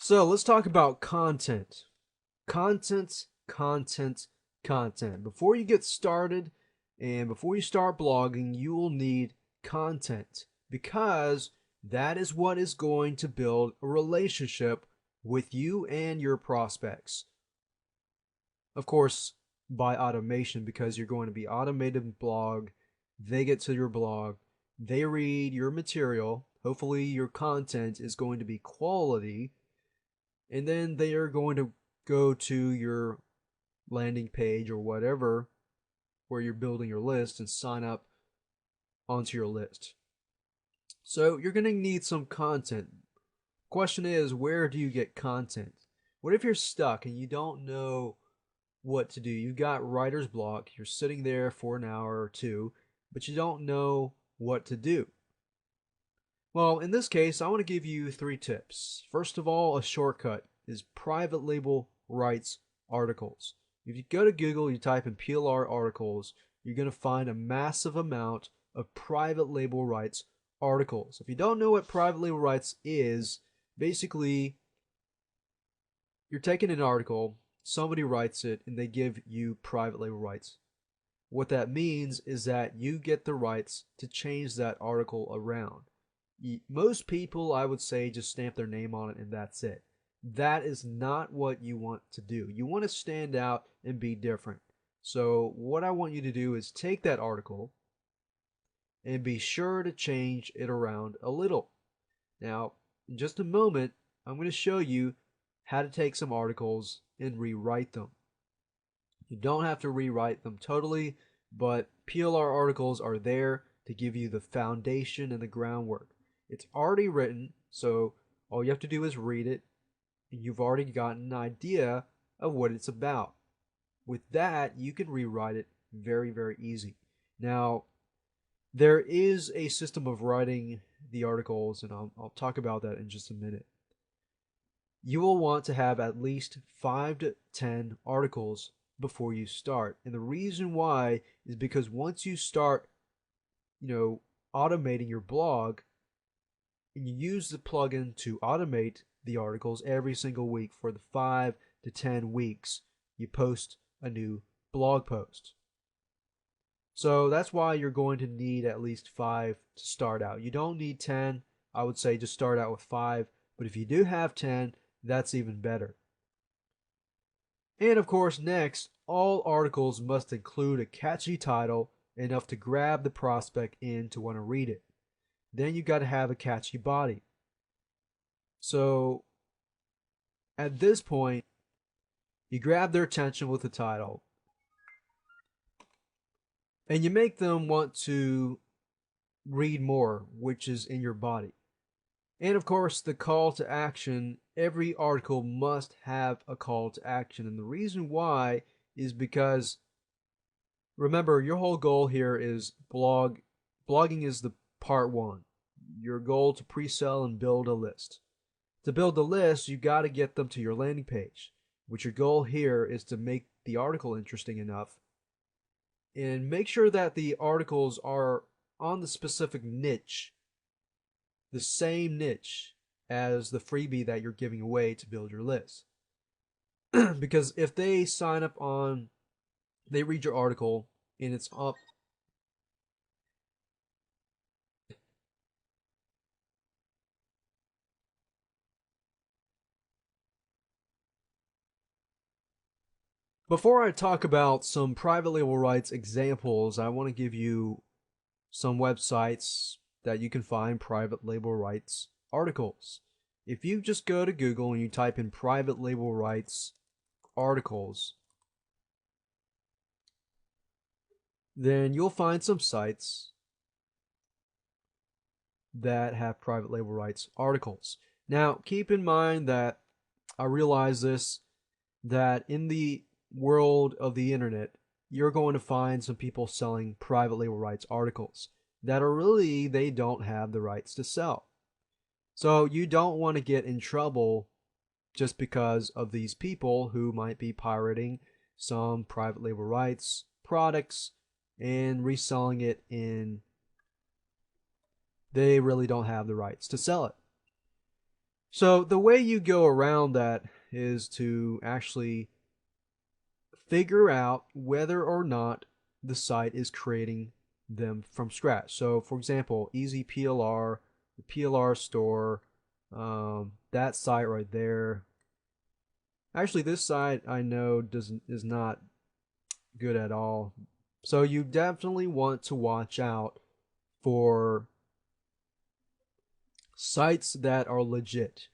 So let's talk about content. Content, content, content. Before you get started and before you start blogging, you will need content because that is what is going to build a relationship with you and your prospects. Of course, by automation, because you're going to be automated blog. They get to your blog, they read your material. Hopefully, your content is going to be quality, and then they are going to go to your landing page or whatever where you're building your list and sign up onto your list. So you're going to need some content. Question is, where do you get content? What if you're stuck and you don't know what to do? You've got writer's block, you're sitting there for an hour or two, but you don't know what to do. Well, in this case, I want to give you 3 tips. First of all, a shortcut is private label rights articles. If you go to Google, you type in PLR articles, you're going to find a massive amount of private label rights articles. If you don't know what private label rights is, basically, you're taking an article, somebody writes it, and they give you private label rights. What that means is that you get the rights to change that article around. Most people, I would say, just stamp their name on it and that's it. That is not what you want to do. You want to stand out and be different. So what I want you to do is take that article and be sure to change it around a little. Now, in just a moment, I'm going to show you how to take some articles and rewrite them. You don't have to rewrite them totally, but PLR articles are there to give you the foundation and the groundwork. It's already written, so all you have to do is read it, and you've already gotten an idea of what it's about. With that, you can rewrite it very, very easy. Now, there is a system of writing the articles, and I'll talk about that in just a minute. You will want to have at least 5 to 10 articles before you start. And the reason why is because once you start, automating your blog, and you use the plugin to automate the articles every single week for the 5 to 10 weeks, you post a new blog post. So that's why you're going to need at least 5 to start out. You don't need 10. I would say just start out with 5. But if you do have 10, that's even better. And of course, next, all articles must include a catchy title enough to grab the prospect in to want to read it. Then you got to have a catchy body. So at this point, you grab their attention with the title and you make them want to read more, which is in your body. And of course, the call to action, every article must have a call to action. And the reason why is because, remember, your whole goal here is blogging is the part 1. Your goal to pre-sell and build a list. To build the list, you got to get them to your landing page, which your goal here is to make the article interesting enough. And make sure that the articles are on the specific niche, the same niche as the freebie that you're giving away to build your list. Because if they sign up on, they read your article and it's up. Before I talk about some private label rights examples, I want to give you some websites that you can find private label rights articles. If you just go to Google and you type in private label rights articles, then you'll find some sites that have private label rights articles. Now, keep in mind that I realize this, that in the world of the internet, you're going to find some people selling private label rights articles that are really, they don't have the rights to sell. So you don't want to get in trouble just because of these people who might be pirating some private label rights products and reselling it in, they really don't have the rights to sell it. So the way you go around that is to actually figure out whether or not the site is creating them from scratch. So for example, Easy PLR, the PLR store, that site right there. Actually, this site I know is not good at all. So you definitely want to watch out for sites that are legit.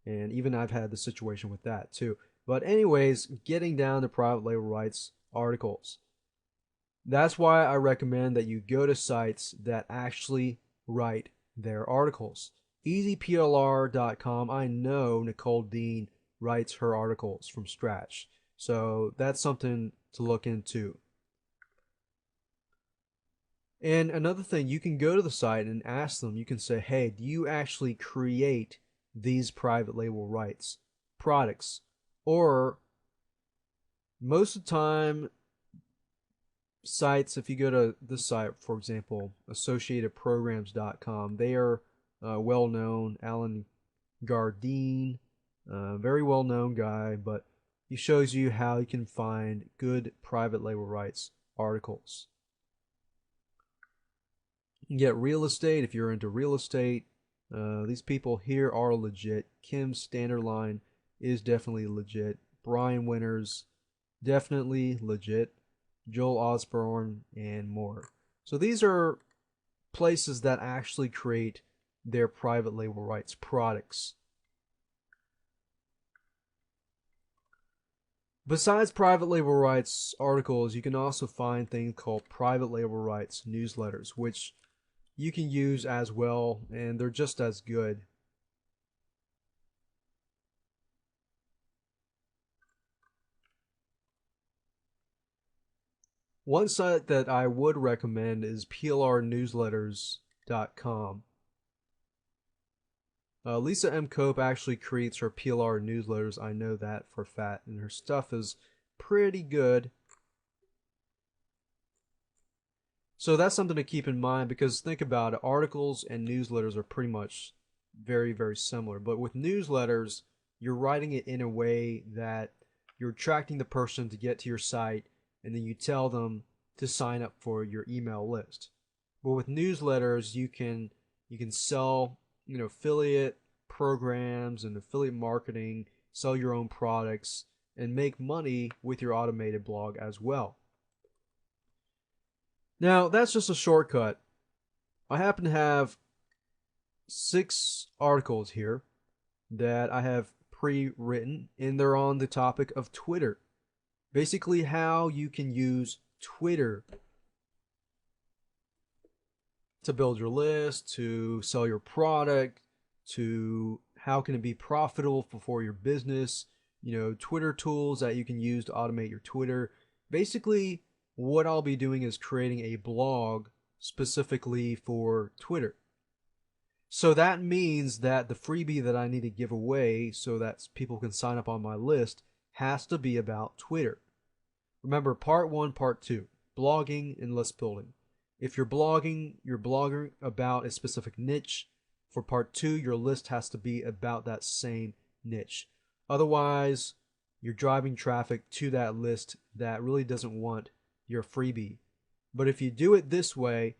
And even I've had the situation with that too. But anyways, getting down to private label rights articles. That's why I recommend that you go to sites that actually write their articles. EasyPLR.com, I know Nicole Dean writes her articles from scratch. So that's something to look into. And another thing, you can go to the site and ask them, you can say, hey, do you actually create these private label rights products? Or most of the time, sites, if you go to this site, for example, associatedprograms.com, they are well known. Alan Gardine, very well known guy, but he shows you how you can find good private label rights articles. You can get real estate if you're into real estate. These people here are legit. Kim Standerline is definitely legit. Brian Winters, definitely legit. Joel Osborne, and more. So these are places that actually create their private label rights products. Besides private label rights articles, you can also find things called private label rights newsletters, which you can use as well, and they're just as good. One site that I would recommend is plrnewsletters.com. Lisa M. Cope actually creates her PLR newsletters. I know that for a fact, and her stuff is pretty good. So that's something to keep in mind, because think about it, articles and newsletters are pretty much very, very similar. But with newsletters, you're writing it in a way that you're attracting the person to get to your site, and then you tell them to sign up for your email list. But with newsletters, you can sell, affiliate programs and affiliate marketing, sell your own products, and make money with your automated blog as well. Now, that's just a shortcut. I happen to have 6 articles here that I have pre-written, and they're on the topic of Twitter. Basically, how you can use Twitter to build your list, to sell your product, to how can it be profitable for your business, Twitter tools that you can use to automate your Twitter. Basically, what I'll be doing is creating a blog specifically for Twitter. So that means that the freebie that I need to give away so that people can sign up on my list has to be about Twitter. Remember, part 1, part 2, blogging and list building. If you're blogging about a specific niche. For part 2, your list has to be about that same niche. Otherwise, you're driving traffic to that list that really doesn't want your freebie. But if you do it this way,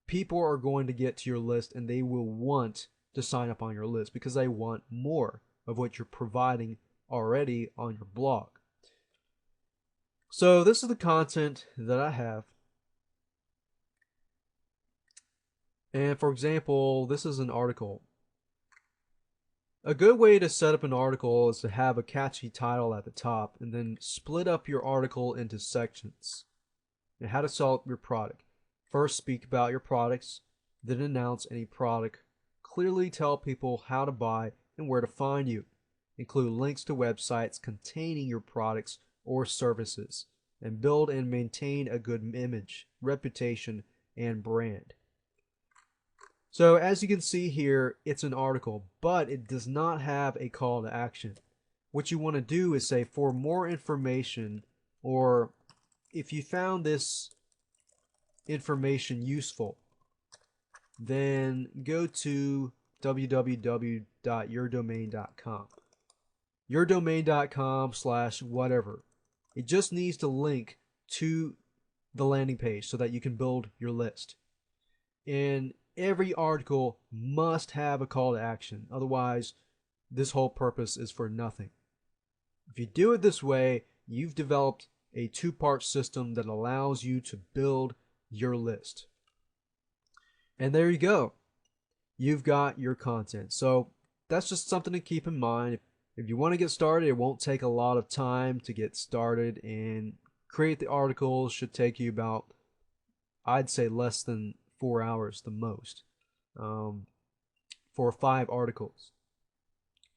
people are going to get to your list and they will want to sign up on your list because they want more of what you're providing already on your blog. So this is the content that I have. And for example, this is an article. A good way to set up an article is to have a catchy title at the top and then split up your article into sections. And how to sell your product. First, speak about your products, then announce any product. Clearly tell people how to buy and where to find you. Include links to websites containing your products or services, and build and maintain a good image, reputation, and brand. So as you can see here, it's an article, but it does not have a call to action. What you want to do is say, for more information, or if you found this information useful, then go to www.yourdomain.com. Yourdomain.com/whatever. It just needs to link to the landing page so that you can build your list. And every article must have a call to action. Otherwise, this whole purpose is for nothing. If you do it this way, you've developed a two-part system that allows you to build your list. And there you go. You've got your content. So that's just something to keep in mind. If you want to get started, it won't take a lot of time to get started, and create the articles should take you about, I'd say, less than 4 hours the most, for 5 articles.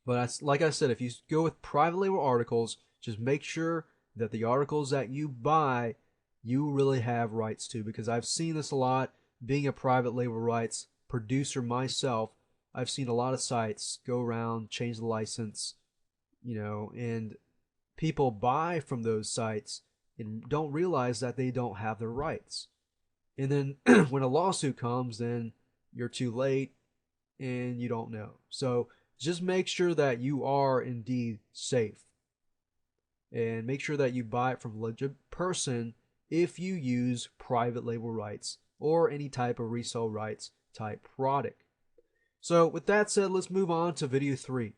But like I said, if you go with private label articles, just make sure that the articles that you buy, you really have rights to, because I've seen this a lot. Being a private label rights producer myself, I've seen a lot of sites go around, change the license, and people buy from those sites and don't realize that they don't have the rights. And then when a lawsuit comes, then you're too late and you don't know. So just make sure that you are indeed safe. And make sure that you buy it from a legit person if you use private label rights or any type of resale rights type product. So with that said, let's move on to video 3.